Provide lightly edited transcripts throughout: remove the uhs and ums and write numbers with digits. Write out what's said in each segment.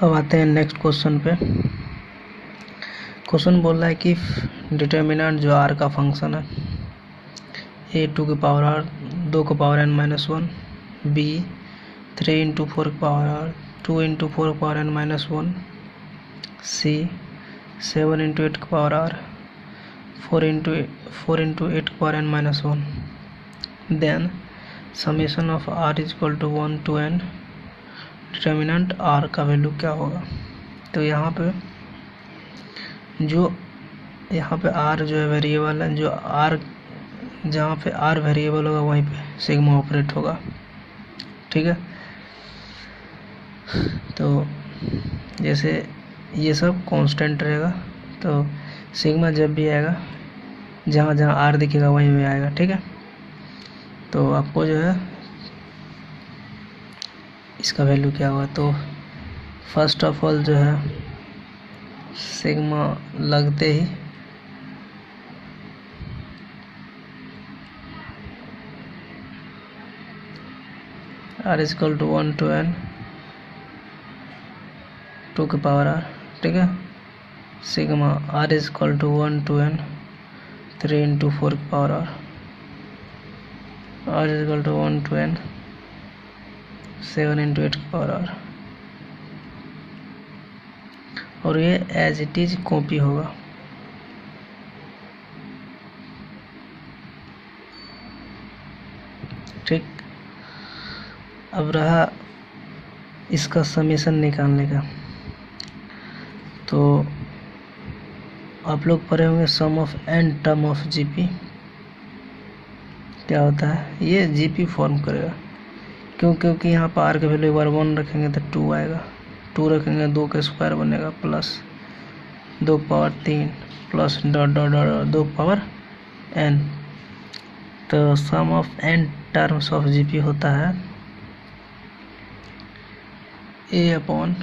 अब आते हैं नेक्स्ट क्वेश्चन पे। क्वेश्चन बोल रहा है कि डिटर्मिनेंट जो आर का फंक्शन है ए टू की पावर आर 2 की power n minus 1, B 3 into 4 की पावर आर 2 इंटू 4 की power n minus 1, C 7 into 8 की पावर आर 4 इंटू 8 की power n minus 1, then summation of R is equal to 1 to n, determinant R का value क्या होगा। तो यहाँ पे आर जो है वेरिएबल है, जो आर जहाँ पे आर वेरिएबल होगा वहीं पे सिग्मा ऑपरेट होगा, ठीक है। तो जैसे ये सब कांस्टेंट रहेगा, तो सिग्मा जब भी आएगा जहाँ जहाँ आर दिखेगा वहीं में आएगा, ठीक है। तो आपको जो है इसका वैल्यू क्या होगा, तो फर्स्ट ऑफ ऑल जो है सिग्मा लगते ही R is equal to 1 to n 2 की पावर आर, ठीक है। Sigma R is equal to 1 to n 3 into 4 की power R is equal to 1 to n 7 into 8 की पावर आर, और ये एज इट इज कॉपी होगा। ठीक, अब रहा इसका समेशन निकालने का। तो आप लोग पढ़े होंगे sum of N term of GP क्या होता है, ये जीपी फॉर्म करेगा। क्योंकि यहाँ पर आर के वैल्यू एक बार 1 रखेंगे तो 2 आएगा, 2 रखेंगे 2 का स्क्वायर बनेगा plus 2 power 3 plus dot dot dot 2 power n। तो sum of n terms of GP होता है a upon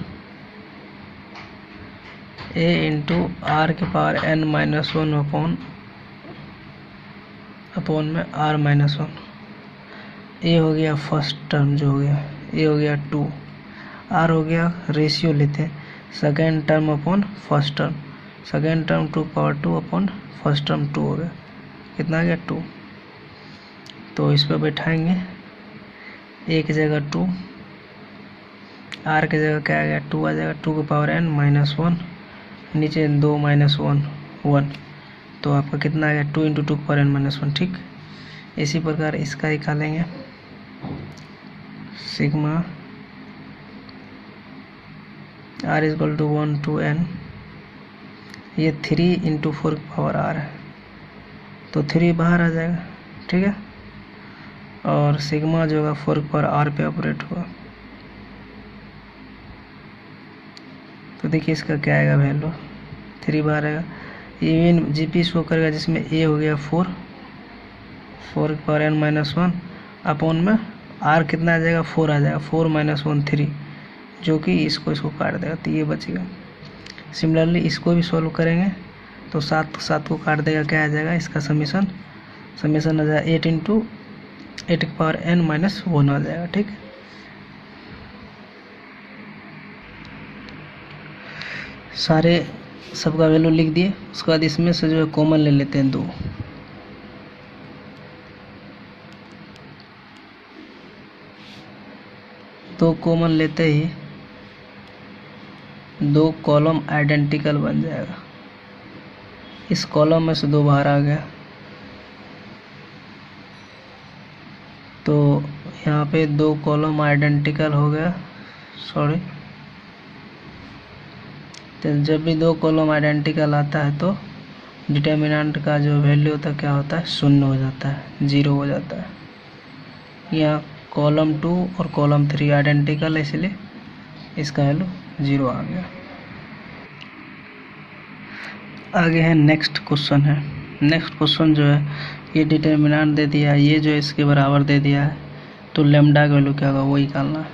a into R के पावर n माइनस 1 अपॉन में r माइनस 1। a हो गया फर्स्ट टर्म जो हो गया, a हो गया 2, r हो गया रेशियो लेते हैं second term upon first term, second term 2 power 2 upon first term 2 हो गया, कितना आ गया 2। तो इस पर बैठाएंगे a की जगह 2, r की जगह क्या आ गया 2 आ जाएगा, 2 की पावर n माइनस 1, नीचे 2 माइनस 1 1, तो आपका कितना आ गया 2 इंटू 2 की पावर n माइनस 1। ठीक, इसी प्रकार इसका निकालेंगे sigma R is equal to 1 to n, ये 3 इंटू 4 की पावर आर है, तो 3 बाहर आ जाएगा, ठीक है। और सिग्मा जो होगा 4 की पावर आर पे ऑपरेट होगा। तो देखिए इसका क्या आएगा वैल्यू, 3 बाहर आएगा, इवन जीपी शो करेगा जिसमें ए हो गया 4 की पावर n माइनस 1 अपॉन में आर कितना आ जाएगा 4 आ जाएगा, 4 माइनस 1 3, जो कि इसको काट देगा, तो ये बचेगा। सिमिलरली इसको भी सॉल्व करेंगे तो 7 को काट देगा, क्या आ जाएगा इसका समीशन आ जाएगा 8 इंटू 8 की पावर n माइनस 1 आ जाएगा, ठीक। सारे सबका वैल्यू लिख दिए, उसके बाद इसमें से जो है कॉमन ले लेते हैं 2, तो कॉमन लेते ही 2 कॉलम आइडेंटिकल बन जाएगा, इस कॉलम में से 2 बाहर आ गया, तो यहाँ पे 2 कॉलम आइडेंटिकल हो गया, सॉरी। तो जब भी 2 कॉलम आइडेंटिकल आता है तो डिटर्मिनेंट का जो वैल्यू होता है क्या होता है, 0 हो जाता है, 0 हो जाता है। यहाँ कॉलम 2 और कॉलम 3 आइडेंटिकल है, इसलिए इसका वैल्यू 0 आ गया। आगे है नेक्स्ट क्वेश्चन है। नेक्स्ट क्वेश्चन जो है ये डिटर्मिनेंट दे दिया है, ये जो इसके बराबर दे दिया है, तो लेम्डा का वैल्यू क्या होगा वो निकालना है।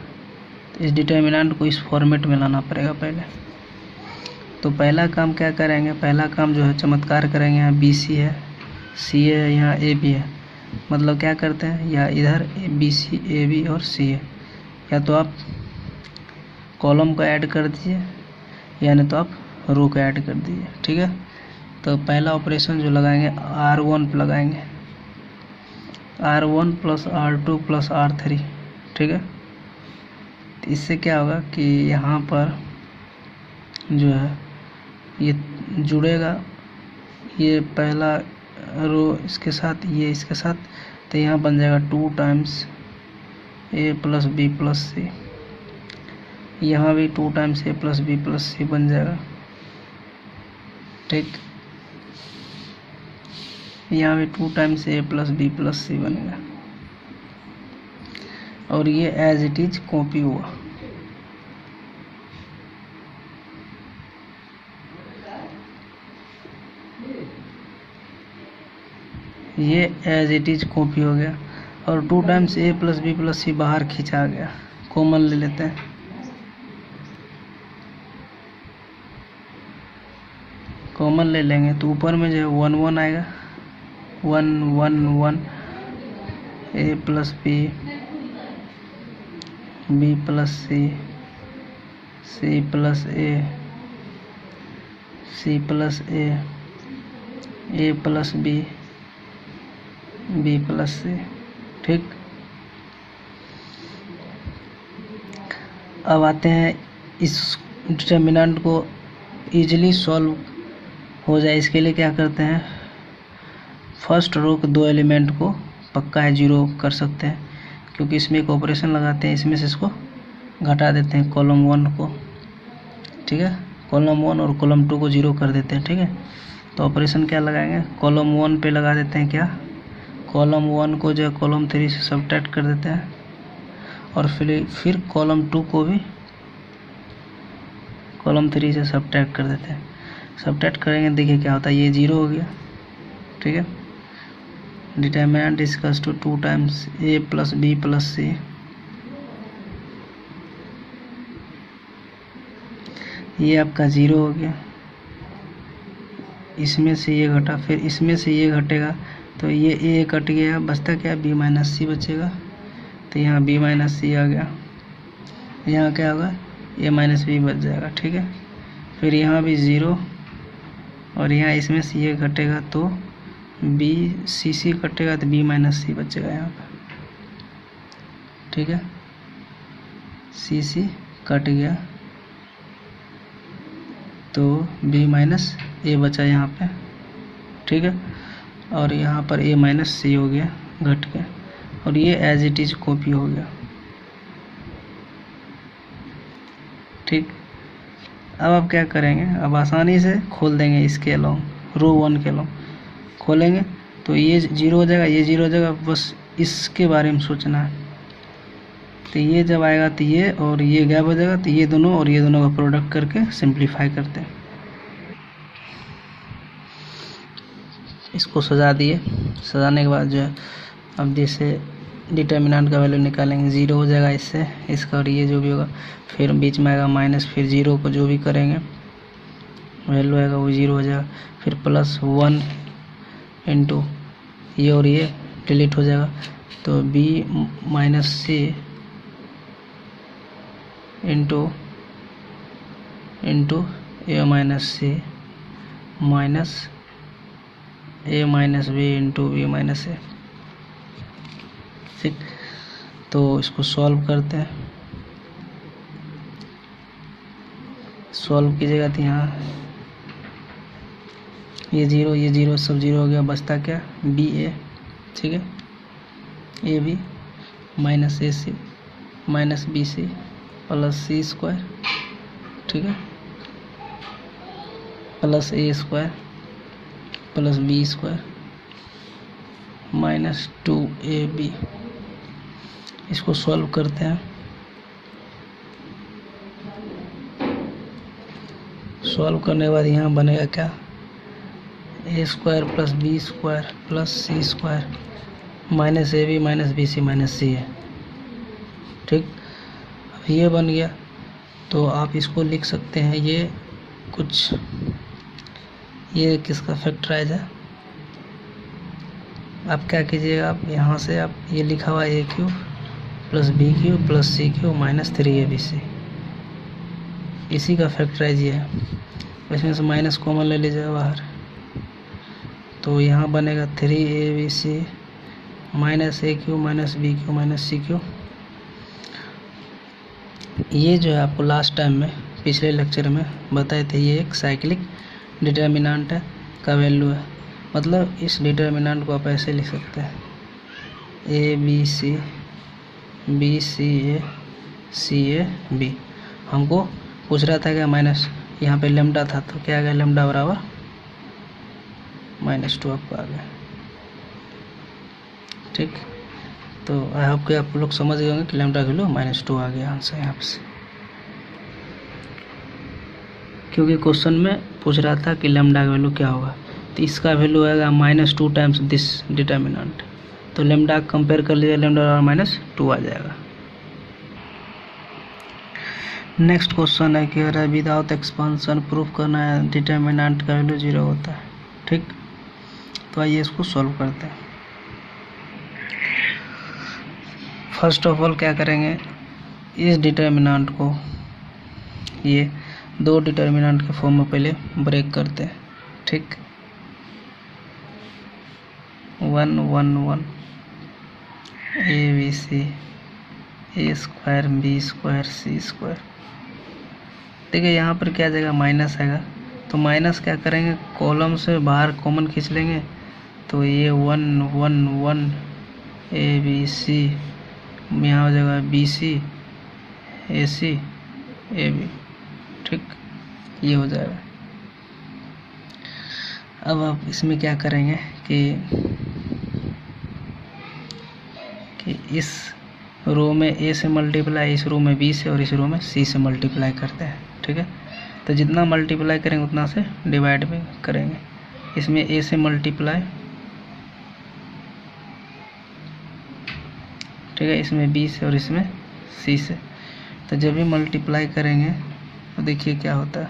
तो इस डिटर्मिनेंट को इस फॉर्मेट में लाना पड़ेगा पहले। तो पहला काम क्या करेंगे, पहला काम जो है चमत्कार करेंगे। यहाँ बी सी है, सी है, यहाँ ए बी है, मतलब क्या करते हैं या इधर बी सी ए बी और सी है, या तो आप कॉलम को ऐड कर दीजिए या नहीं तो आप रो को ऐड कर दीजिए। ठीक है, तो पहला ऑपरेशन जो लगाएंगे R1 पे लगाएंगे, R1 plus R2 plus R3। ठीक है, तो इससे क्या होगा कि यहाँ पर जो है ये जुड़ेगा, ये पहला रो इसके साथ, ये इसके साथ, तो यहाँ बन जाएगा 2 times A plus B plus C। यहाँ भी 2 times A plus B plus C बन जाएगा। ठीक, यहाँ भी 2 times A plus B plus C बनेगा और ये एज इट इज कॉपी हुआ। ये एज इट इज कॉपी हो गया और 2 times A plus B plus C बाहर खींचा गया। कॉमन ले लेते हैं, कॉमन ले लेंगे तो ऊपर में जो है 1 1 आएगा, 1 1 1 A plus B, B plus C, C plus A, C plus A plus B, B plus C। ठीक, अब आते हैं इस डिटर्मिनेंट को इजीली सॉल्व हो जाए, इसके लिए क्या करते हैं, फर्स्ट रो के 2 एलिमेंट को पक्का है 0 कर सकते हैं, क्योंकि इसमें एक ऑपरेशन लगाते हैं, इसमें से इसको घटा देते हैं कॉलम 1 को। ठीक है, कॉलम 1 और कॉलम 2 को 0 कर देते हैं। ठीक है, तो ऑपरेशन क्या लगाएंगे, कॉलम 1 पे लगा देते हैं क्या, कॉलम 1 को जो है कॉलम 3 से सबट्रैक्ट कर देते हैं और फिर कॉलम 2 को भी कॉलम 3 से सबट्रैक्ट कर देते हैं। सबट्रैक्ट करेंगे, देखिए क्या होता है, ये 0 हो गया। ठीक है, determinant equals to 2 times A plus B plus C। ये आपका 0 हो गया, इसमें से ये घटा, फिर इसमें से ये घटेगा, तो ये A कट गया, बचता क्या, B माइनस C बचेगा, तो यहाँ B माइनस C आ गया, यहाँ क्या होगा, A माइनस B बच जाएगा। ठीक है, फिर यहाँ भी 0 और यहाँ इसमें से ये घटेगा तो B C कटेगा तो B माइनस C बचेगा यहाँ पर। ठीक है, C कट गया तो B माइनस A बचा यहाँ पे। ठीक है, और यहाँ पर A माइनस C हो गया घट के, और ये एज इट इज कॉपी हो गया। ठीक, अब आप क्या करेंगे, अब आसानी से खोल देंगे इसके अलावा, रो 1 के अलावा खोलेंगे तो ये 0 हो जाएगा, ये 0 हो जाएगा, बस इसके बारे में सोचना है। तो ये जब आएगा तो ये और ये गैप हो जाएगा, तो ये दोनों और ये दोनों का प्रोडक्ट करके सिंप्लीफाई करते हैं। इसको सजा दिए, सजाने के बाद जो है अब जैसे डिटर्मिनेंट का वैल्यू निकालेंगे, 0 हो जाएगा इससे इसका, और ये जो भी होगा फिर बीच में आएगा माइनस, फिर 0 को जो भी करेंगे वैल्यू आएगा वो 0 हो जाएगा, फिर प्लस 1 इंटू ये और ये डिलीट हो जाएगा, तो B minus C into A minus C minus A minus B into B minus A। ठीक, तो इसको सॉल्व करते हैं, सॉल्व कीजिएगा तो यहाँ ये 0 सब 0 हो गया, बचता क्या, BA। ठीक है, AB minus AC minus BC plus C square. ठीक है, plus A square plus B square minus 2AB। इसको सॉल्व करते हैं, सॉल्व करने के बाद यहाँ बनेगा क्या, A square plus B square plus C square minus AB minus BC minus C है। ठीक, अब ये बन गया, तो आप इसको लिख सकते हैं, ये कुछ ये किसका फैक्टराइज है। आप क्या कीजिएगा, आप यहाँ से आप ये लिखा हुआ A cube plus B cube plus C cube minus 3ABC, इसी का फैक्टराइज ये है। इसमें से माइनस कॉमन ले लीजिएगा बाहर, तो यहाँ बनेगा 3ABC minus AQ minus BQ minus CQ। ये जो है आपको लास्ट टाइम में पिछले लेक्चर में बताए थे, ये एक साइक्लिक डिटर्मिनेंट का वैल्यू है। मतलब इस डिटर्मिनेंट को आप ऐसे लिख सकते हैं ABC BCA CA B। हमको पूछ रहा था क्या माइनस, यहाँ पे लेमडा था तो क्या आ गया, लेमडा बराबर -2 आपको आ गया। ठीक, तो आई होप कि आप लोग समझ गए होंगे कि लेमडा की वैल्यू -2 आ गया आंसर यहाँ से, क्योंकि क्वेश्चन में पूछ रहा था कि लेमडा का वैल्यू क्या होगा। तो इसका वैल्यू आएगा -2 टाइम्स दिस डिटर्मिनेंट। तो लेमडा कंपेयर कर लीजिए, लेमडा बराबर -2 आ जाएगा। नेक्स्ट क्वेश्चन है कि अगर विदाउट एक्सपांशन प्रूफ करना है डिटर्मिनेंट का वैल्यू 0 होता है। ठीक, तो आइए इसको सॉल्व करते हैं। फर्स्ट ऑफ ऑल क्या करेंगे, इस डिटर्मिनेंट को ये दो डिटर्मिनेंट के फॉर्म में पहले ब्रेक करते हैं। ठीक, 1 1 1 ABC A² B² C²। देखिए यहाँ पर क्या जाएगा, माइनस आएगा, तो माइनस क्या करेंगे, कॉलम से बाहर कॉमन खींच लेंगे, तो ये 1 1 1 ABC, यहाँ हो जाएगा BC AC AB। ठीक, ये हो जाएगा। अब आप इसमें क्या करेंगे कि इस रो में A से मल्टीप्लाई, इस रो में B से, और इस रो में C से मल्टीप्लाई करते हैं। ठीक है, तो जितना मल्टीप्लाई करेंगे उतना से डिवाइड भी करेंगे। इसमें A से मल्टीप्लाई, ठीक है, इसमें B से और इसमें C से। तो जब भी मल्टीप्लाई करेंगे तो देखिए क्या होता है,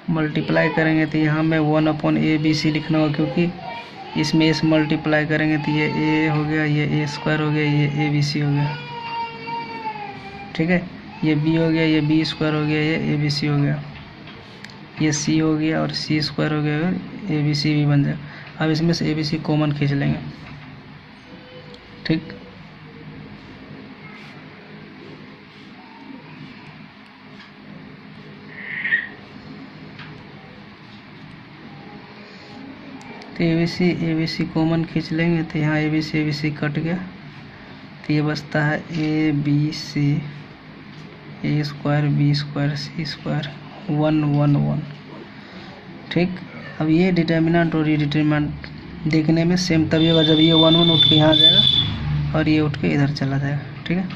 मल्टीप्लाई करेंगे तो यहाँ में 1/ABC लिखना होगा, क्योंकि इसमें इस मल्टीप्लाई करेंगे तो ये A हो गया, ये A² हो गया, ये ABC हो गया। ठीक है, ये B हो गया, ये B² हो गया, ये ABC हो गया, ये C हो गया और C² हो गया, ABC भी बन जाए। अब इसमें से ABC कॉमन खींच लेंगे। ठीक, तो ABC कॉमन खींच लेंगे, तो यहाँ ABC कट गया, तो ये बचता है ABC A² B² C² 1 1 1। ठीक, अब ये डिटर्मिनेंट और ये डिटर्मिनेंट देखने में सेम तभी होगा जब ये 1 1 उठ के यहाँ आ जाएगा और ये उठ के इधर चला जाएगा। ठीक है,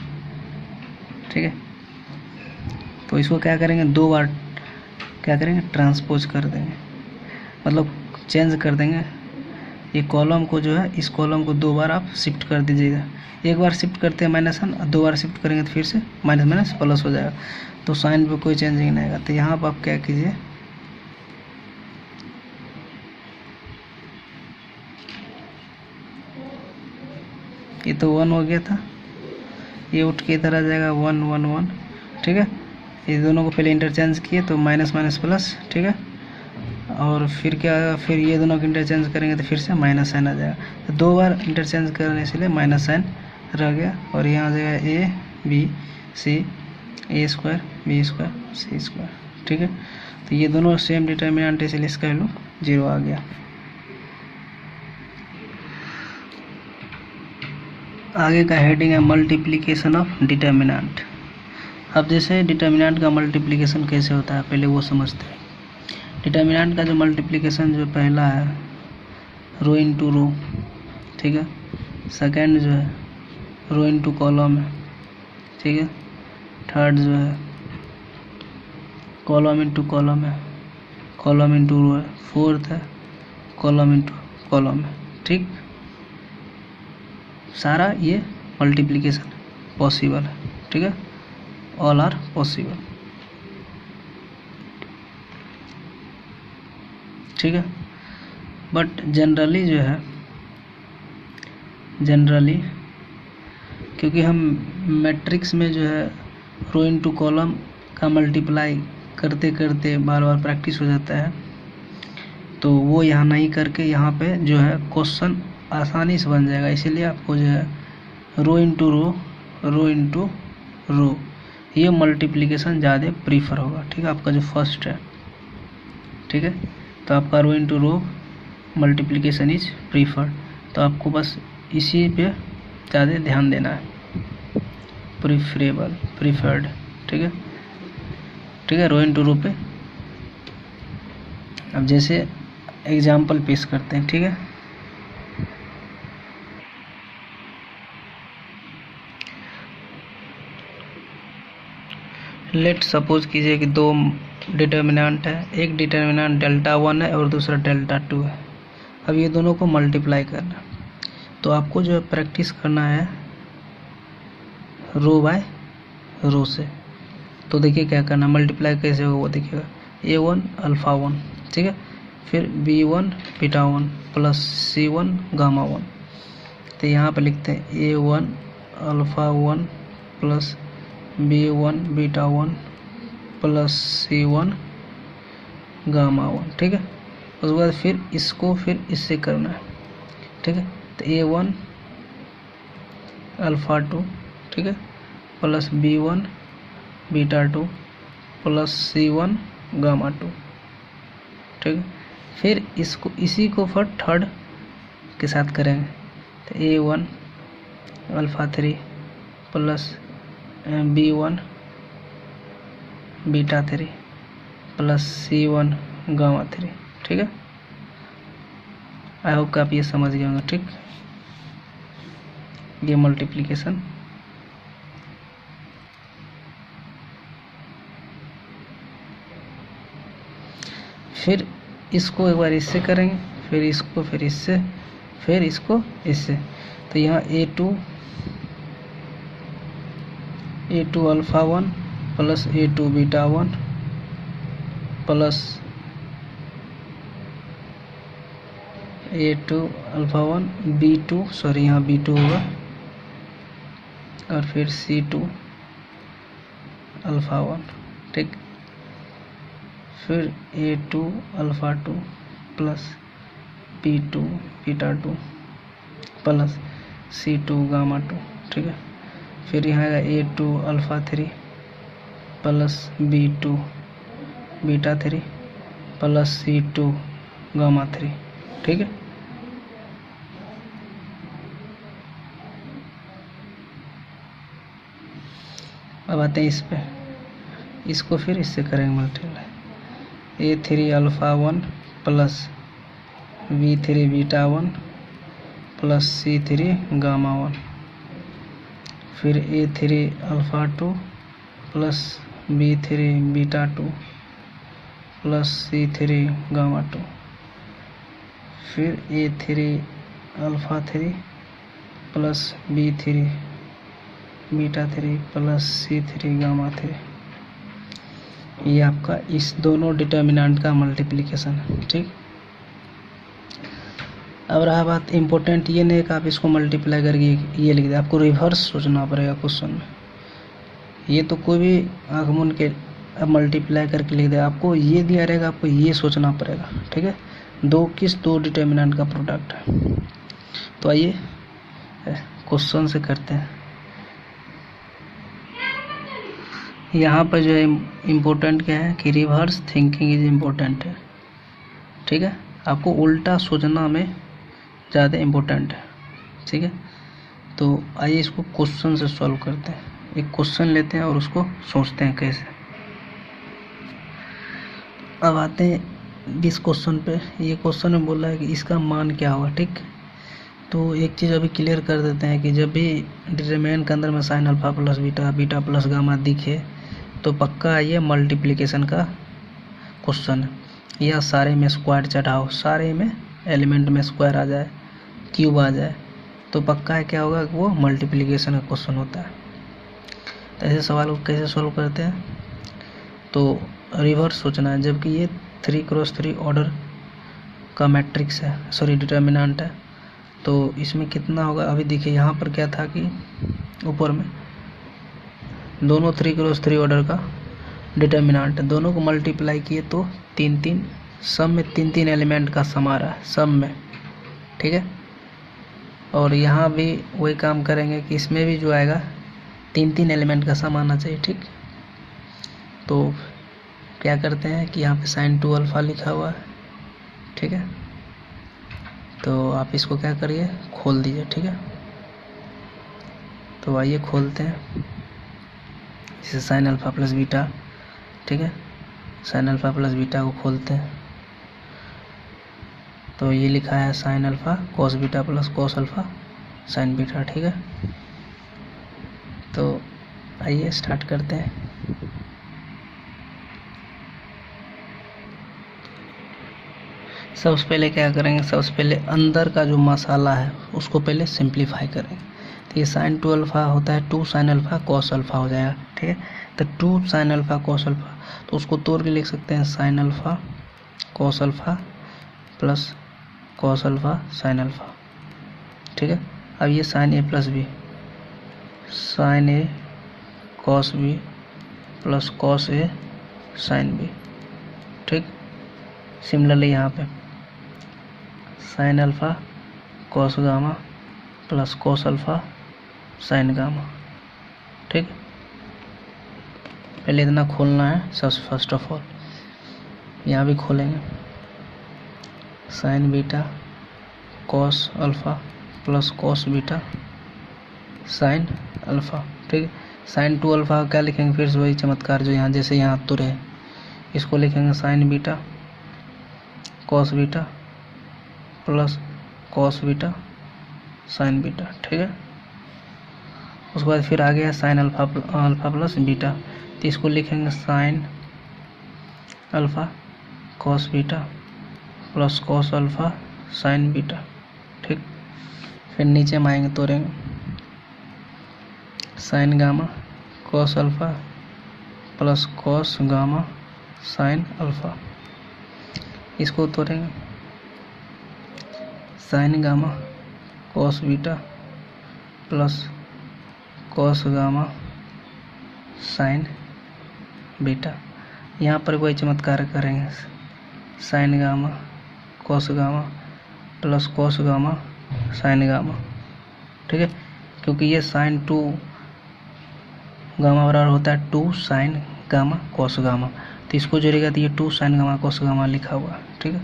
ठीक है, तो इसको क्या करेंगे, दो बार क्या करेंगे, ट्रांसपोज कर देंगे, मतलब चेंज कर देंगे। ये कॉलम को जो है, इस कॉलम को दो बार आप शिफ्ट कर दीजिएगा। एक बार शिफ्ट करते हैं -1, दो बार शिफ्ट करेंगे तो फिर से माइनस माइनस प्लस हो जाएगा, तो साइन पे कोई चेंजिंग नहीं आएगा। तो यहाँ पर आप क्या कीजिए, ये तो 1 हो गया था, ये उठ के इधर आ जाएगा 1 1 1। ठीक है, ये दोनों को पहले इंटरचेंज किए तो माइनस माइनस प्लस। ठीक है, और फिर क्या आएगा, फिर ये दोनों को इंटरचेंज करेंगे तो फिर से माइनस साइन आ जाएगा। तो दो बार इंटरचेंज करने से लिए माइनस साइन रह गया, और यहाँ आ जाएगा ABC A² B² C²। ठीक है, तो ये दोनों सेम डिटर्मिनेंट है, इसलिए इसका वैल्यू 0 आ गया। आगे का हेडिंग है मल्टीप्लिकेशन ऑफ डिटर्मिनेंट। अब जैसे डिटर्मिनेंट का मल्टीप्लिकेशन कैसे होता है पहले वो समझते हैं। डिटर्मिनेंट का जो मल्टीप्लिकेशन जो पहला है रो इनटू रो। ठीक है, सेकंड जो है रो इनटू कॉलम है। ठीक है, थर्ड जो है कॉलम इनटू कॉलम है, कॉलम इनटू रो है। फोर्थ है कॉलम इनटू कॉलम है। ठीक, सारा ये मल्टीप्लिकेशन पॉसिबल है। ठीक है, ऑल आर पॉसिबल। ठीक है। बट जनरली जो है, जनरली क्योंकि हम मैट्रिक्स में जो है रो इनटू कॉलम का मल्टीप्लाई करते करते बार बार प्रैक्टिस हो जाता है, तो वो यहाँ नहीं करके यहाँ पे जो है क्वेश्चन आसानी से बन जाएगा। इसीलिए आपको जो है रो इंटू रो, रो इंटू रो, ये मल्टीप्लिकेशन ज़्यादा प्रीफर होगा। ठीक है, आपका जो फर्स्ट है, ठीक है, तो आपका row into row multiplication is preferred, तो आपको बस इसी पे ज़्यादा ध्यान देना है, प्रीफरेबल, प्रीफर्ड। ठीक है, ठीक है, रो इंटू रो पे। अब जैसे एग्जाम्पल पेश करते हैं, ठीक है। लेट सपोज कीजिए कि दो डिटर्मिनेंट है, एक डिटर्मिनेंट डेल्टा 1 है और दूसरा डेल्टा 2 है। अब ये दोनों को मल्टीप्लाई करना है, तो आपको जो है प्रैक्टिस करना है रो बाय रो से। तो देखिए क्या करना, मल्टीप्लाई कैसे होगा वो देखिएगा, a1 अल्फ़ा 1, ठीक है, फिर b1 beta 1 plus c1 gamma 1। तो यहाँ पे लिखते हैं a1 alpha 1 plus b1 beta 1 plus c1 gamma 1। ठीक है, उसके बाद फिर इसको फिर इससे करना है। ठीक है, तो a1 अल्फ़ा 2, ठीक है, plus b1 beta 2 plus c1 gamma 2। ठीक है, फिर इसको इसी को फिर थर्ड के साथ करेंगे, तो a1 alpha 3 plus b1 beta 3 plus c1 gamma 3। ठीक है, आई होप कि आप ये समझ गए होंगे। ठीक, ये मल्टीप्लिकेशन। फिर इसको एक बार इससे करेंगे, फिर इसको, फिर इससे, फिर इसको इससे। तो यहाँ a2 alpha 1 plus a2 beta 1 plus a2 alpha 1 b2, sorry यहाँ b2 होगा, और फिर c2 अल्फ़ा 1। ठीक, फिर a2 alpha 2 plus b2 beta 2 plus c2 gamma 2। ठीक है, फिर यहाँ आएगा a2 alpha 3 plus b2 beta 3 plus c2 gamma 3। ठीक है, अब आते हैं इस पे, इसको फिर इससे करेंगे multiply, a3 alpha 1 plus b3 beta 1 plus c3 gamma 1। फिर a3 alpha 2 plus b3 beta 2 plus c3 gamma 2। फिर a3 alpha 3 plus b3 beta 3 plus c3 gamma 3। ये आपका इस दोनों डिटर्मिनेंट का मल्टीप्लिकेशन है। ठीक, अब रहा बात इम्पोर्टेंट, ये नहीं कि आप इसको मल्टीप्लाई करके ये लिख दे, आपको रिवर्स सोचना पड़ेगा क्वेश्चन में। ये तो कोई भी आँख मूंद के अब मल्टीप्लाई करके लिख दे, आपको ये दिया रहेगा, आपको ये सोचना पड़ेगा। ठीक है, दो डिटर्मिनेंट का प्रोडक्ट है। तो आइए क्वेश्चन से करते हैं। यहाँ पर जो है इम्पोर्टेंट क्या है कि रिवर्स थिंकिंग इज इम्पोर्टेंट है। ठीक है, आपको उल्टा सोचना में ज़्यादा इम्पोर्टेंट है। ठीक है, तो आइए इसको क्वेश्चन से सॉल्व करते हैं। एक क्वेश्चन लेते हैं और उसको सोचते हैं कैसे। अब आते हैं इस क्वेश्चन पे। ये क्वेश्चन में बोला है कि इसका मान क्या होगा। ठीक, तो एक चीज़ अभी क्लियर कर देते हैं कि जब भी डिटरमिनेंट के अंदर में sine alpha plus beta, beta plus gamma दिखे तो पक्का ये मल्टीप्लिकेशन का क्वेश्चन है, या सारे में स्क्वायर चढ़ाओ, सारे में एलिमेंट में स्क्वायर आ जाए, क्यूब आ जाए, तो पक्का है क्या होगा, वो मल्टीप्लिकेशन का क्वेश्चन होता है। तो ऐसे सवाल को कैसे सॉल्व करते हैं, तो रिवर्स सोचना है। जबकि ये 3x3 ऑर्डर का मैट्रिक्स है, सॉरी डिटर्मिनेंट है। तो इसमें कितना होगा, अभी देखिए यहाँ पर क्या था कि ऊपर में दोनों 3x3 ऑर्डर का डिटर्मिनेंट है, दोनों को मल्टीप्लाई किए तो 3 सब में 3 एलिमेंट का सम आ रहा है सब में, ठीक है। और यहाँ भी वही काम करेंगे कि इसमें भी जो आएगा 3 एलिमेंट का सम आना चाहिए, ठीक। तो क्या करते हैं कि यहाँ पे sin 2 अल्फ़ा लिखा हुआ है, ठीक है। तो आप इसको क्या करिए, खोल दीजिए, ठीक है। तो आइए खोलते हैं, इसे sin अल्फ़ा प्लस बीटा, ठीक है, sin अल्फ़ा प्लस बीटा को खोलते हैं। तो ये लिखा है sin alpha cos beta plus cos alpha sin beta, ठीक है। तो आइए स्टार्ट करते हैं। सबसे पहले क्या करेंगे, सबसे पहले अंदर का जो मसाला है उसको पहले सिंप्लीफाई करेंगे। तो ये sin 2 अल्फ़ा होता है 2 sin अल्फ़ा cos अल्फ़ा हो जाएगा, ठीक है। तो 2 sin अल्फ़ा cos अल्फ़ा, तो उसको तोड़ के लिख सकते हैं sin alpha cos alpha plus cos alpha sin alpha, ठीक है। अब ये sin a plus B, sin a cos b plus cos a sin b, ठीक। सिमिलरली यहाँ पे sin alpha cos gamma plus cos alpha sin gamma, ठीक। पहले इतना खोलना है सबसे फर्स्ट ऑफ ऑल, यहाँ भी खोलेंगे sin beta cos alpha plus cos beta sin alpha, ठीक। sin 2 अल्फ़ा क्या लिखेंगे, फिर से वही चमत्कार जो यहाँ जैसे यहाँ तुरे है, इसको लिखेंगे sin beta cos beta plus cos beta sin beta, ठीक है। उसके बाद फिर आ गया sin अल्फ़ा प्लस बीटा, तो इसको लिखेंगे sin alpha cos beta plus cos alpha sin beta, ठीक। फिर नीचे हम आएंगे तोड़ेंगे sin gamma cos alpha plus cos gamma sin alpha, इसको तोड़ेंगे sin gamma cos beta plus cos gamma sin beta. यहाँ पर कोई चमत्कार करेंगे sin gamma cos gamma plus cos gamma sin gamma, ठीक है। क्योंकि ये sin 2 गामा बराबर होता है 2 sin गामा cos गामा, तो इसको जोड़ेगा तो ये 2 sin गामा cos गामा लिखा हुआ, ठीक है।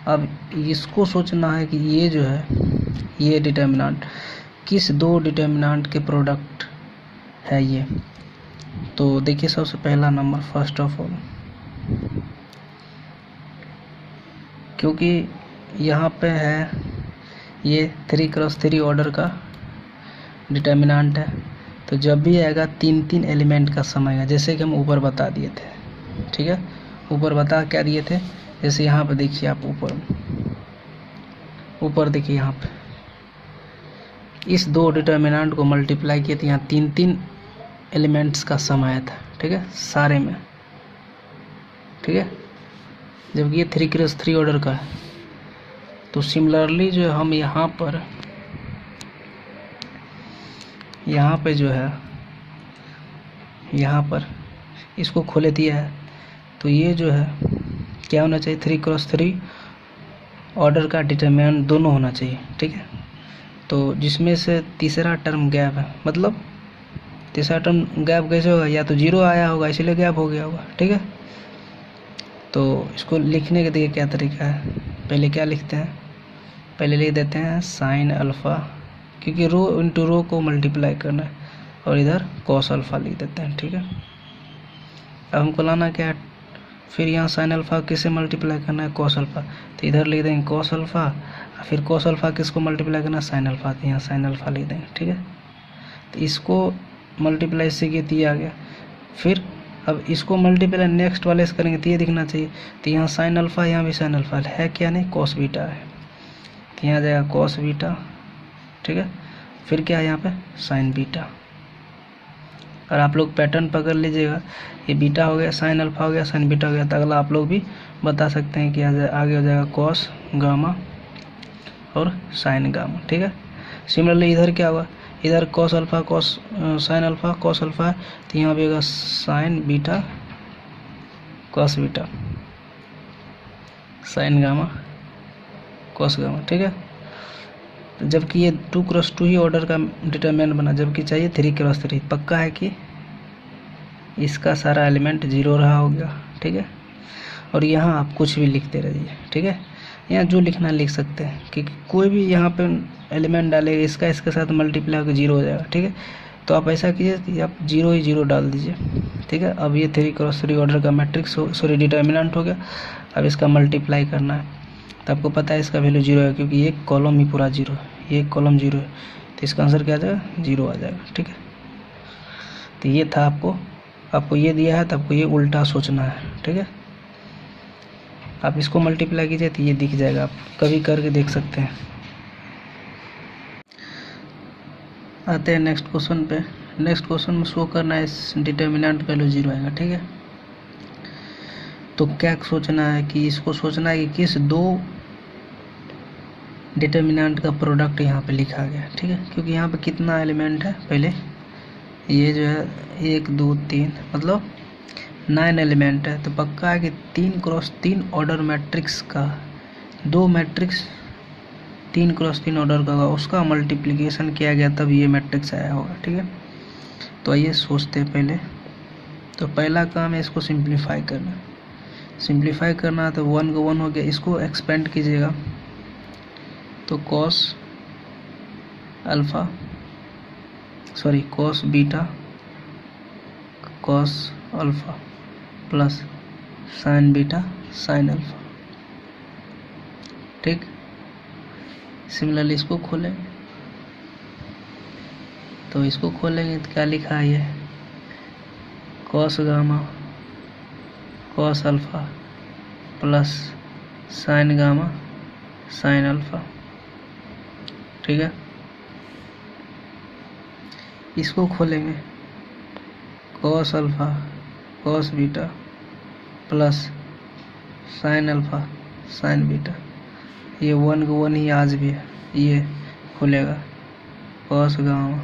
अब इसको सोचना है कि ये जो है ये डिटर्मिनेंट किस दो डिटर्मिनेंट के प्रोडक्ट है ये। तो देखिए सबसे पहला नंबर फर्स्ट ऑफ ऑल, क्योंकि यहाँ पे है ये 3x3 ऑर्डर का डिटर्मिनेंट है, तो जब भी आएगा 3 एलिमेंट का सम आएगा, जैसे कि हम ऊपर बता दिए थे, ठीक है। ऊपर बता क्या दिए थे, जैसे यहाँ पे देखिए आप ऊपर देखिए यहाँ पे इस दो डिटर्मिनेंट को मल्टीप्लाई किए थे, यहाँ 3 एलिमेंट्स का सम आया था, ठीक है, सारे में, ठीक है। जबकि ये 3x3 ऑर्डर का है, तो सिमिलरली जो हम यहाँ पे जो है यहाँ पर इसको खोले दिया है, तो ये जो है क्या होना चाहिए, 3x3 ऑर्डर का डिटर्मिनेंट दोनों होना चाहिए, ठीक है। तो जिसमें से तीसरा टर्म गैप है, मतलब तीसरा टर्म गैप कैसे होगा, या तो 0 आया होगा इसलिए गैप हो गया होगा, ठीक है। तो इसको लिखने के देखिए क्या तरीका है, पहले क्या लिखते हैं, पहले लिख देते हैं sin अल्फ़ा, क्योंकि रो इंटू रो को मल्टीप्लाई करना है, और इधर cos अल्फ़ा लिख देते हैं, ठीक है। अब हमको लाना क्या है, फिर यहाँ sin अल्फ़ा किससे मल्टीप्लाई करना है, cos अल्फ़ा, तो इधर लिख देंगे cos अल्फ़ा, फिर cos अल्फ़ा किसको मल्टीप्लाई करना है, sin अल्फ़ा, तो यहाँ sin अल्फ़ा लिख देंगे, ठीक है। तो इसको मल्टीप्लाई से किया गया, फिर अब इसको मल्टीप्लाई नेक्स्ट वाले से करेंगे तो ये दिखना चाहिए, तो यहाँ sin अल्फ़ा, यहाँ भी sin अल्फ़ा है, क्या नहीं cos बीटा है, तो यहाँ जाएगा cos बीटा, ठीक है। फिर क्या है यहाँ पे sin बीटा, और आप लोग पैटर्न पकड़ लीजिएगा, ये बीटा हो गया, साइन अल्फा हो गया, साइन बीटा हो गया, तो अगला आप लोग भी बता सकते हैं कि आगे हो जाएगा कॉस गामा और साइन गामा। ठीक है, सिमिलरली इधर क्या हुआ, इधर cos alpha cos sine alpha cos alpha, तो यहाँ भी होगा sign beta cos beta sine gamma cos gamma. ठीक है, तो जबकि ये 2x2 ही ऑर्डर का डिटरमिनेंट बना, जबकि चाहिए 3x3। पक्का है कि इसका सारा एलिमेंट 0 रहा होगा। ठीक है, और यहाँ आप कुछ भी लिखते रहिए। ठीक है, यहाँ जो लिखना लिख सकते हैं, क्योंकि कोई भी यहाँ पे एलिमेंट डालेगा इसका इसके साथ मल्टीप्लाई होकर 0 हो जाएगा। ठीक है, तो आप ऐसा कीजिए कि आप 0 ही 0 डाल दीजिए। ठीक है, अब ये 3x3 ऑर्डर का मैट्रिक्स सॉरी डिटर्मिनेंट हो गया। अब इसका मल्टीप्लाई करना है, तो आपको पता है इसका वैल्यू 0 है, क्योंकि ये कॉलम ही पूरा 0 है, ये कॉलम 0 है, तो इसका आंसर क्या आ जाएगा, 0 आ जाएगा। ठीक है, तो ये था आपको ये दिया है, तो आपको ये उल्टा सोचना है। ठीक है, आप इसको मल्टीप्लाई कीजिए तो ये दिख जाएगा, आप कभी करके देख सकते हैं। आते हैं नेक्स्ट क्वेश्चन पे। नेक्स्ट क्वेश्चन में शो करना है इस डिटर्मिनेंट वैल्यू 0 आएगा। ठीक है, तो क्या सोचना है कि इसको सोचना है कि किस दो डिटर्मिनेंट का प्रोडक्ट यहाँ पे लिखा गया है। ठीक है, क्योंकि यहाँ पे कितना एलिमेंट है, पहले ये जो है 1 2 3 मतलब 9 एलिमेंट है, तो पक्का है कि 3x3 ऑर्डर मैट्रिक्स का 2 मैट्रिक्स 3x3 ऑर्डर का होगा, उसका मल्टीप्लिकेशन किया गया तब ये मैट्रिक्स आया होगा। ठीक है, तो आइए सोचते हैं पहले। तो पहला काम है इसको सिंप्लीफाई करना। सिंप्लीफाई करना है तो 1 को 1 हो गया, इसको एक्सपेंड कीजिएगा तो cos alpha sorry cos beta cos alpha plus sign beta sine alpha. ठीक, सिमिलरली इसको खोलेंगे, तो इसको खोलेंगे तो क्या लिखा है, ये cos gamma cos alpha plus sign gamma sine alpha. ठीक है, इसको खोलेंगे cos alpha cos beta plus sine alpha sign beta. ये 1 को 1 ही आज भी है, ये खुलेगा cos gamma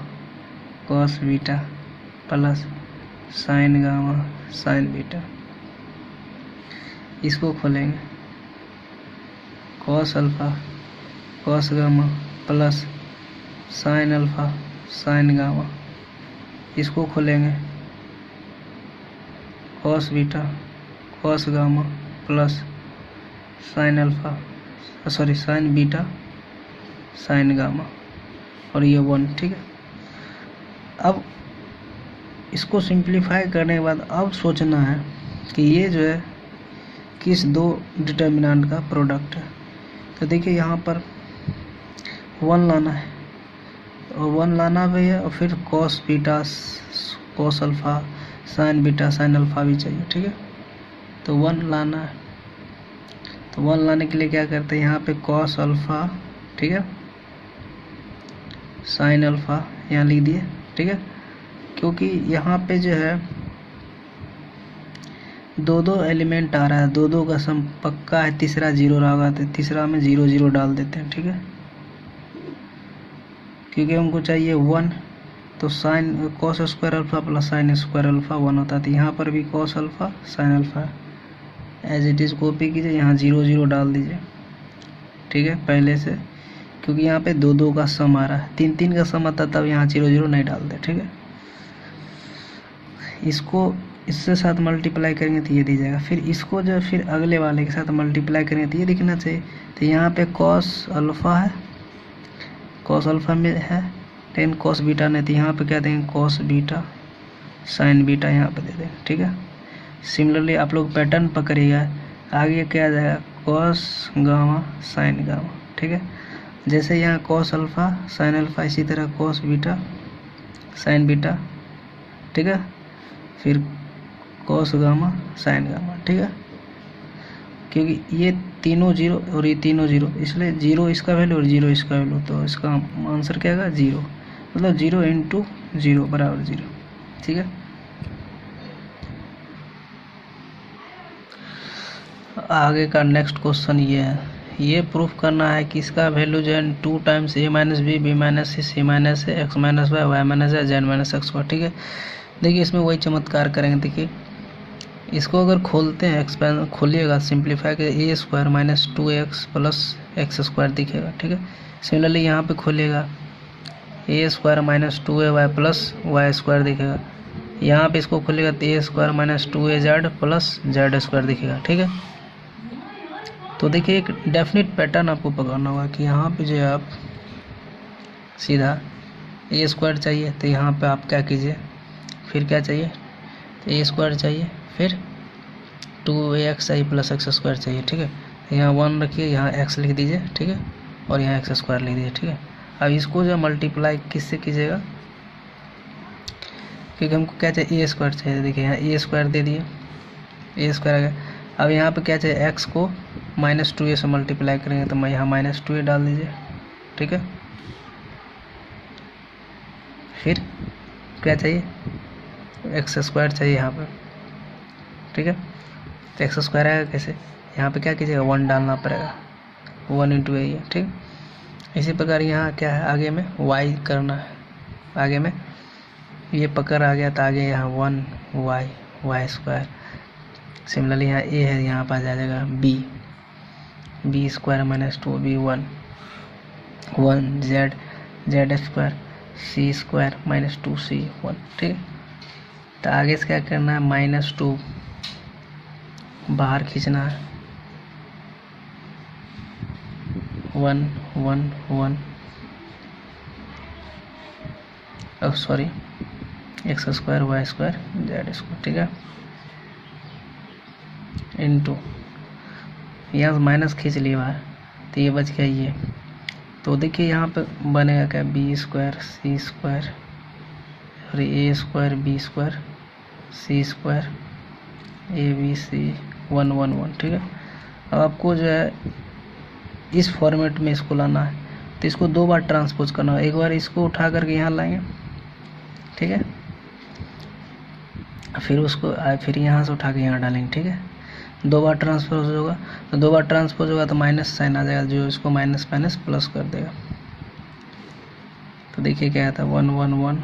cos beta plus sign gamma sign beta. इसको खोलेंगे cos alpha cos gamma plus sine alpha sign gamma. इसको खोलेंगे cos beta cos gamma plus sine alpha sorry sine beta sine gamma, और ये 1। ठीक है, अब इसको सिंप्लीफाई करने के बाद अब सोचना है कि ये जो है किस दो डिटर्मिनेंट का प्रोडक्ट है। तो देखिए यहाँ पर 1 लाना है और 1 लाना भी है, और फिर cos beta cos alpha sign beta sine alpha भी चाहिए। ठीक है, तो 1 लाना है, तो 1 लाने के लिए क्या करते हैं, यहाँ पे कॉस अल्फा ठीक है साइन अल्फा यहाँ लिख दिए। ठीक है, क्योंकि यहाँ पे जो है 2 एलिमेंट आ रहा है, 2 का सम पक्का है, तीसरा 0 रहा होगा, तो तीसरा में 0 0 डाल देते हैं। ठीक है, क्योंकि हमको चाहिए 1, तो sine cos square alpha plus sine square alpha 1 होता है, तो यहाँ पर भी cos alpha sine alpha as it is copy कीजिए, यहाँ 0 0 डाल दीजिए। ठीक है, पहले से, क्योंकि यहाँ पे 2 का सम आ रहा है, 3 3 का सम आता तब यहाँ 0 0 नहीं डालते। ठीक है, इसको इससे साथ मल्टीप्लाई करेंगे तो ये दी जाएगा, फिर इसको जो फिर अगले वाले के साथ मल्टीप्लाई करेंगे तो ये दिखना चाहिए। तो यहाँ पे कॉस अल्फा है, कॉस अल्फा में है, लेकिन कॉस बीटा नहीं, तो यहाँ पे क्या देंगे कॉस बीटा साइन बीटा यहाँ पे दे देंगे। ठीक है, सिमिलरली आप लोग पैटर्न पकड़िएगा, आगे क्या आ जाएगा कॉस गामा साइन गामा। ठीक है, जैसे यहाँ कॉस अल्फा साइन अल्फा, इसी तरह कॉस बीटा साइन बीटा। ठीक है, फिर कॉस गामा साइन गामा। ठीक है, क्योंकि ये तीनों 0 और ये तीनों 0, इसलिए 0 इसका वैल्यू और 0 इसका वैल्यू, तो इसका आंसर क्या आएगा 0, मतलब 0 × 0 बराबर 0। ठीक है। आगे का नेक्स्ट क्वेश्चन ये है, ये प्रूफ करना है कि इसका वैल्यू जो है 2 times a minus B B minus C C minus A X minus Y Y minus A Z minus X Y. ठीक है, देखिए इसमें वही चमत्कार करेंगे। देखिए इसको अगर खोलते हैं, एक्सपेंड खोलिएगा, सिंप्लीफाई कर A square minus 2x plus X square दिखेगा। ठीक है, सिमिलरली यहाँ पे खोलिएगा A square minus 2ay plus Y square दिखेगा। यहाँ पे इसको खोलिएगा तो A square minus 2az plus Z square दिखेगा। ठीक है, तो देखिए एक डेफिनेट पैटर्न आपको पकड़ना होगा कि यहाँ पे जो है आप सीधा ए स्क्वायर चाहिए तो यहाँ पे आप क्या कीजिए, फिर क्या चाहिए, तो ए स्क्वायर चाहिए, फिर 2ax चाहिए प्लस एक्स स्क्वायर चाहिए। ठीक है, यहाँ 1 रखिए, यहाँ x लिख दीजिए। ठीक है, और यहाँ एक्स स्क्वायर लिख दीजिए। ठीक है, अब इसको जो मल्टीप्लाई किससे कीजिएगा, क्योंकि हमको क्या चाहिए, ए स्क्वायर चाहिए। देखिए यहाँ ए स्क्वायर दे दिए, ए स्क्वायर आ गया। अब यहाँ पे क्या चाहिए, x को -2a से मल्टीप्लाई करेंगे तो मैं यहाँ -2a डाल दीजिए। ठीक है, फिर क्या चाहिए, एक्स स्क्वायर चाहिए यहाँ पे। ठीक है, तो एक्स स्क्वायर आएगा कैसे, यहाँ पे क्या कीजिएगा, 1 डालना पड़ेगा, 1 इंटू ए। ठीक, इसी प्रकार यहाँ क्या है, आगे में y करना है, आगे में ये पकड़ आ गया तो आगे यहाँ 1y वाई स्क्वायर। सिमिलरली यहाँ a है, यहाँ पर आ जाएगा b square minus 2b 1 Z square C square minus 2c 1। ठीक, तो आगे से क्या करना है, -2 बाहर खींचना है, 1 1 1 sorry X square Y square Z square. ठीक है, इनटू यहाँ से माइनस खींच लिया बाहर तो ये बच गया ये। तो देखिए यहाँ पे बनेगा क्या, बी स्क्वायर सी स्क्वायर और A square B square C square A B C 1 1 1। ठीक है, अब आपको जो है इस फॉर्मेट में इसको लाना है तो इसको 2 बार ट्रांसपोज करना है। एक बार इसको उठा करके यहाँ लाएंगे, ठीक है, फिर उसको फिर यहाँ से उठा के यहाँ डालेंगे। ठीक है, 2 बार ट्रांसपोज होगा तो 2 बार ट्रांसपोज होगा तो माइनस साइन आ जाएगा, जो इसको माइनस माइनस प्लस कर देगा। तो देखिए क्या आता है, 1 1 1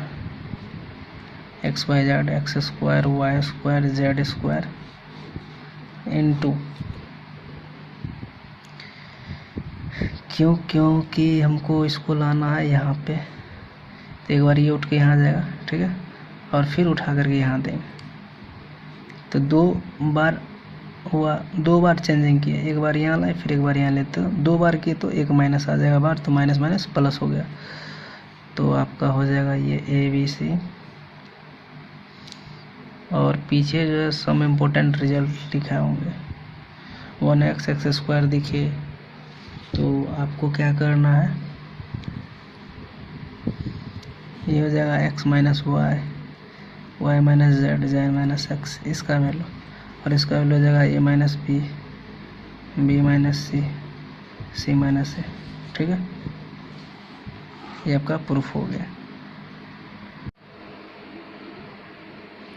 X Y Z X square Y square Z square into क्योंकि हमको इसको लाना है यहाँ पे, तो एक बार ये उठ के यहाँ जाएगा। ठीक है, और फिर उठा करके यहाँ देंगे तो 2 बार हुआ, 2 बार चेंजिंग किया, एक बार यहाँ लाए फिर एक बार यहाँ लेते, तो 2 बार किए तो एक माइनस आ जाएगा बाहर, तो माइनस माइनस प्लस हो गया। तो आपका हो जाएगा ये ए बी सी, और पीछे जो है सम इम्पोर्टेंट रिजल्ट लिखा होंगे 1x एक्स स्क्वायर दिखे, तो आपको क्या करना है, ये हो जाएगा x minus Y minus Z Z minus X, इसका वैल्यू, और इसका वैल्यू हो जाएगा A minus B minus C minus A. ठीक है, ये आपका प्रूफ हो गया।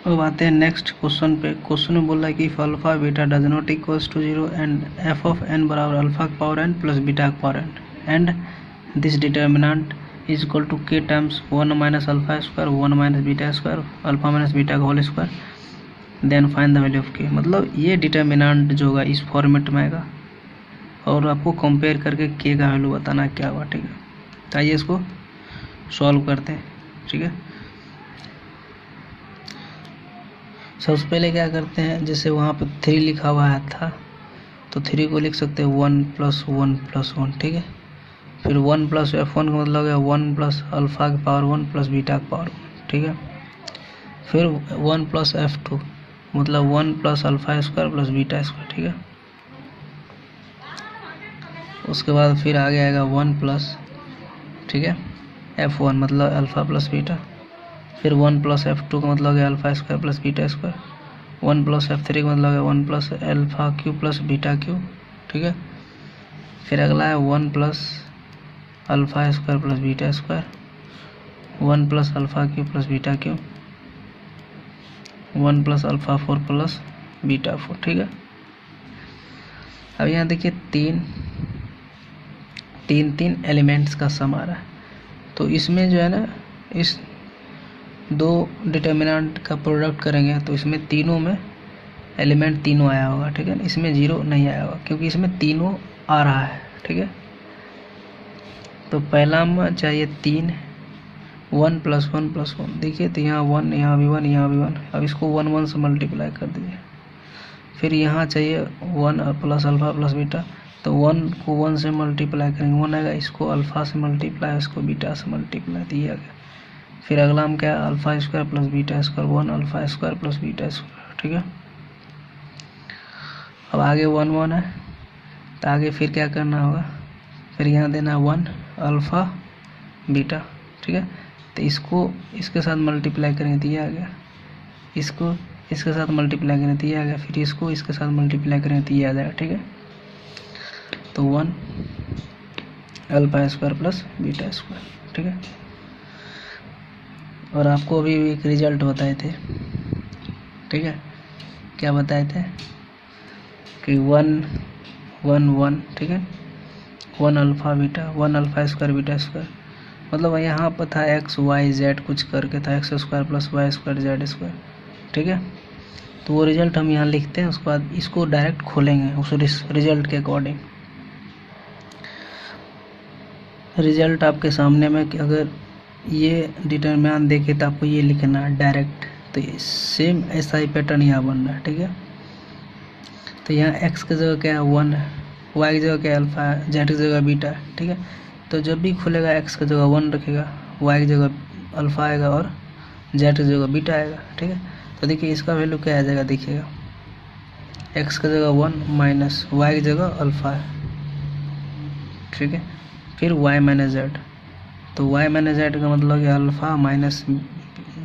अब आते हैं नेक्स्ट क्वेश्चन पे। क्वेश्चन में बोल रहा है कि if alpha beta does not equals to 0 and F of N बराबर अल्फा का पावर एन प्लस बीटा का power N and this determinant is equal to K times 1 minus alpha square 1 minus beta square alpha minus beta का whole square then find the value of K. मतलब ये determinant जो होगा इस format में आएगा और आपको कंपेयर करके के का वैल्यू बताना क्या हुआ। ठीक है, तो आइए इसको सॉल्व करते हैं। ठीक है, सबसे पहले क्या करते हैं, जैसे वहाँ पे 3 लिखा हुआ था तो 3 को लिख सकते हैं 1 + 1 + 1। ठीक है, फिर 1 + f1 का मतलब है 1 प्लस अल्फा की पावर 1 प्लस बीटा की पावर 1। ठीक है, फिर 1 + f2 मतलब 1 plus alpha square plus beta square. ठीक है, उसके बाद फिर आगे आएगा 1 प्लस, ठीक है, f1 मतलब अल्फा प्लस बीटा, फिर 1 + f2 का मतलब है alpha square plus beta square, 1 + f3 का मतलब है 1 plus alpha cube plus beta cube. ठीक है, फिर अगला है 1 plus alpha square plus beta square, 1 plus alpha cube plus beta cube, 1 plus alpha 4 plus beta 4, ठीक है। अब यहाँ देखिए तीन एलिमेंट्स का सम आ रहा है, तो इसमें जो है ना, इस दो डिटर्मिनेंट का प्रोडक्ट करेंगे तो इसमें तीनों में एलिमेंट तीनों आया होगा, ठीक है। इसमें 0 नहीं आया होगा क्योंकि इसमें तीनों आ रहा है, ठीक है। तो पहला में चाहिए 3, 1 प्लस 1 प्लस 1, देखिए तो यहाँ 1, यहाँ भी 1, यहाँ भी 1। अब इसको 1 1 से मल्टीप्लाई कर दीजिए। फिर यहाँ चाहिए 1 प्लस अल्फ़ा प्लस बीटा, तो 1 को 1 से मल्टीप्लाई करेंगे 1 आएगा, इसको अल्फ़ा से मल्टीप्लाई, इसको बीटा से मल्टीप्लाई दिया गया। फिर अगला हम क्या है, alpha square plus beta square, 1 alpha square plus beta square, ठीक है। अब आगे 1 1 है, तो आगे फिर क्या करना होगा, फिर यहाँ देना 1 अल्फ़ा बीटा, ठीक है। तो इसको इसके साथ मल्टीप्लाई करेंगे दिया गया, इसको इसके साथ मल्टीप्लाई करेंगे दिया गया, फिर इसको इसके साथ मल्टीप्लाई करेंगे दिया जाएगा, ठीक है। तो 1 alpha square plus beta square, ठीक है। और आपको अभी एक रिजल्ट बताए थे, ठीक है। क्या बताए थे कि 1 1 1, ठीक है, 1 alpha beta, 1 alpha square beta square, मतलब यहाँ पर था एक्स वाई जेड कुछ करके था, X square plus Y square Z square, ठीक है। तो वो रिजल्ट हम यहाँ लिखते हैं, उसके बाद इसको डायरेक्ट खोलेंगे उस रिजल्ट के अकॉर्डिंग। रिजल्ट आपके सामने में कि अगर ये डिटरमिनेंट देखे तो आपको ये लिखना है डायरेक्ट, तो सेम ऐसा ही पैटर्न यहाँ बन रहा है, ठीक है। तो यहाँ एक्स की जगह क्या है 1 है, वाई की जगह क्या है अल्फ़ा है, जेड की जगह बीटा है, ठीक है। तो जब भी खुलेगा एक्स की जगह 1 रखेगा, वाई की जगह अल्फ़ा आएगा और जेड की जगह बीटा आएगा, ठीक है। तो देखिए इसका वैल्यू क्या आ जाएगा, देखिएगा एक्स की जगह 1 माइनस वाई की जगह अल्फ़ा है, ठीक है। फिर वाई माइनस जेड, तो वाई माइनस जेड का मतलब कि अल्फ़ा माइनस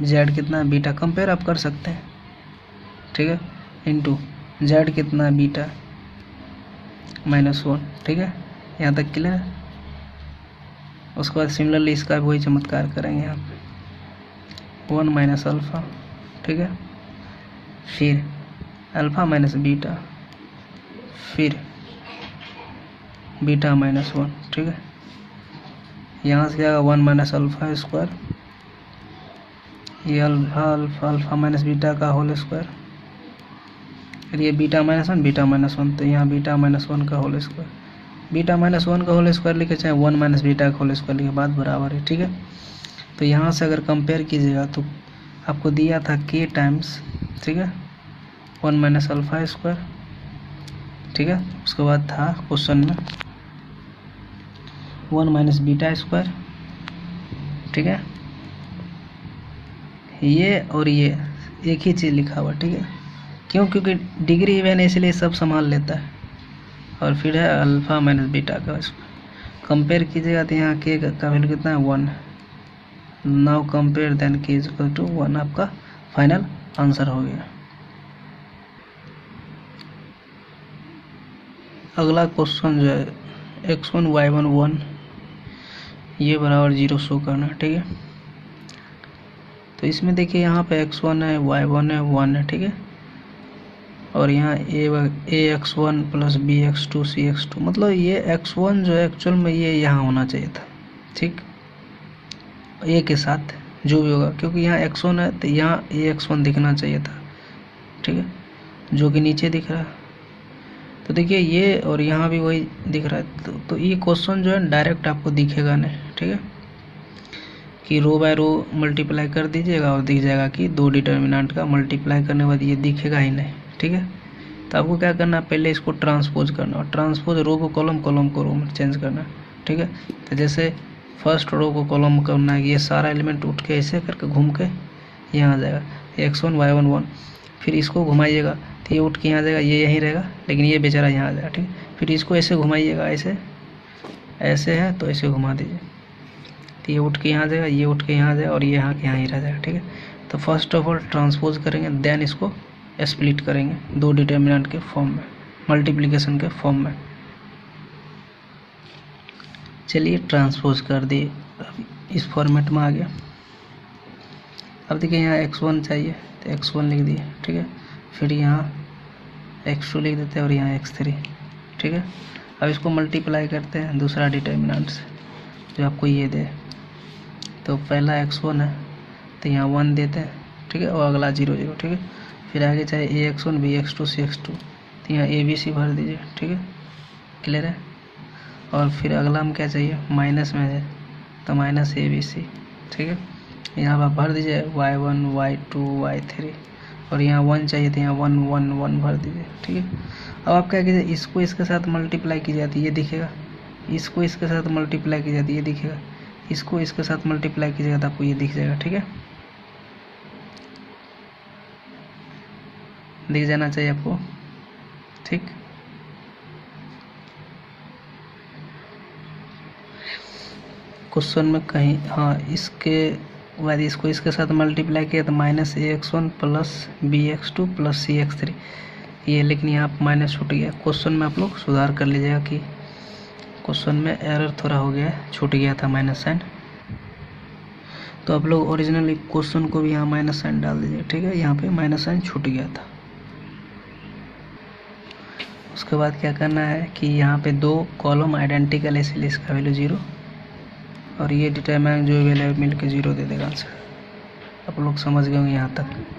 जेड कितना है बीटा, कंपेयर आप कर सकते हैं, ठीक है, इनटू जेड कितना है बीटा -1, ठीक है। यहाँ तक क्लियर है। उसके बाद सिमिलरली इसका भी वही चमत्कार करेंगे यहाँ पे 1 माइनस अल्फ़ा, ठीक है, फिर अल्फ़ा माइनस बीटा, फिर बीटा -1, ठीक है। यहाँ से क्या होगा 1 माइनस अल्फ़ा स्क्वायर, ये अल्फ़ा माइनस बीटा का होल स्क्वायर, फिर ये बीटा -1 बीटा -1, तो यहाँ बीटा -1 का होल स्क्वायर, बीटा -1 का होल स्क्वायर लिखे चाहे 1 माइनस बीटा का होल स्क्वायर लिखे, बात बराबर है, ठीक है। तो यहाँ से अगर कंपेयर कीजिएगा तो आपको दिया था k टाइम्स, ठीक है, 1 माइनस अल्फ़ा स्क्वायर, ठीक है। उसके बाद था क्वेश्चन में 1 माइनस बीटा स्क्वायर, ठीक है। ये और ये एक ही चीज़ लिखा हुआ, ठीक है, क्यों, क्योंकि डिग्री इवन है इसलिए सब संभाल लेता है। और फिर है अल्फ़ा माइनस बीटा का स्क्वायर, कंपेयर कीजिएगा तो यहाँ के का वैल्यू कितना है 1, नाउ कंपेयर देन के इज इक्वल टू 1, आपका फाइनल आंसर हो गया। अगला क्वेश्चन जो है x1 y1 1 ये बराबर 0 शो करना, ठीक है। तो इसमें देखिए यहाँ पे x1 है, y1 है, 1 है, ठीक है। और यहाँ ax1 प्लस bx2 cx2, मतलब ये x1 जो है एक्चुअल में ये यहाँ होना चाहिए था, ठीक, a के साथ जो भी होगा, क्योंकि यहाँ x1 है तो यहाँ ax1 दिखना चाहिए था, ठीक है, जो कि नीचे दिख रहा है। तो देखिए ये और यहाँ भी वही दिख रहा है, तो ये क्वेश्चन जो है डायरेक्ट आपको दिखेगा नहीं, ठीक है, कि रो बाय रो मल्टीप्लाई कर दीजिएगा और दिख जाएगा कि दो डिटर्मिनेंट का मल्टीप्लाई करने के बाद ये दिखेगा ही नहीं, ठीक है। तो आपको क्या करना है, पहले इसको ट्रांसपोज करना, और ट्रांसपोज रो को कॉलम, कॉलम को रो में चेंज करना, ठीक है। तो जैसे फर्स्ट रो को कॉलम करना है, ये सारा एलिमेंट उठ के ऐसे करके घूम के यहाँ आ जाएगा x1 y1 1, फिर इसको घुमाइएगा तो ये उठ के यहाँ आ जाएगा, ये यहीं रहेगा, लेकिन ये बेचारा यहाँ आ जाएगा, ठीक है। फिर इसको ऐसे घुमाइएगा, ऐसे ऐसे है तो ऐसे घुमा दीजिए, तो ये उठ के यहाँ आ जाएगा, ये उठ के यहाँ आ जाएगा, और ये यहाँ के यहाँ ही रह जाएगा, ठीक है। तो फर्स्ट ऑफ ऑल ट्रांसपोज करेंगे, देन इसको स्प्लिट करेंगे दो डिटर्मिनेंट के फॉर्म में, मल्टीप्लिकेशन के फॉर्म में। चलिए ट्रांसपोज कर दिए, इस फॉर्मेट में आ गया। अब देखिए यहाँ x1 चाहिए, तो x1 लिख दिए, ठीक है। फिर यहाँ x2 लिख देते हैं और यहाँ x3, ठीक है। अब इसको मल्टीप्लाई करते हैं दूसरा डिटर्मिनेंट से जो आपको ये दे। तो पहला x1 है तो यहाँ 1 देते हैं, ठीक है, और अगला 0 0, ठीक है। फिर आगे चाहे ax1 bx2 cx2, तो यहाँ abc भर दीजिए, ठीक है, क्लियर है। और फिर अगला हम क्या चाहिए, माइनस में है तो माइनस abc, ठीक है। यहाँ आप भर दीजिए y1 y2 y3, और यहाँ 1 चाहिए तो यहाँ 1 1 1 भर दीजिए, ठीक है। अब आप क्या कीजिए, इसको इसके साथ मल्टीप्लाई की जाती है, ये दिखेगा। इसको इसके साथ मल्टीप्लाई की जाती है, ये दिखेगा। इसको इसके साथ मल्टीप्लाई कीजिएगा तो आपको ये दिख जाएगा, ठीक है। दिख जाना चाहिए आपको, ठीक। क्वेश्चन में कहीं, हाँ, इसके बाद इसको इसके साथ मल्टीप्लाई किया तो minus ax1 plus bx2 plus cx3 ये, लेकिन यहाँ पर माइनस छूट गया। क्वेश्चन में आप लोग सुधार कर लीजिएगा कि क्वेश्चन में एरर थोड़ा हो गया है, छूट गया था माइनस साइन। तो आप लोग ओरिजिनली क्वेश्चन को भी यहाँ माइनस साइन डाल दीजिए, ठीक है। यहाँ पे माइनस साइन छूट गया था। उसके बाद क्या करना है कि यहाँ पे 2 कॉलम आइडेंटिकल है, इसलिए इसका वैल्यू 0, और ये डिटरमिनेंट जो वैल्यू मिल के 0 दे देगा आंसर। आप लोग समझ गए होंगे यहाँ तक।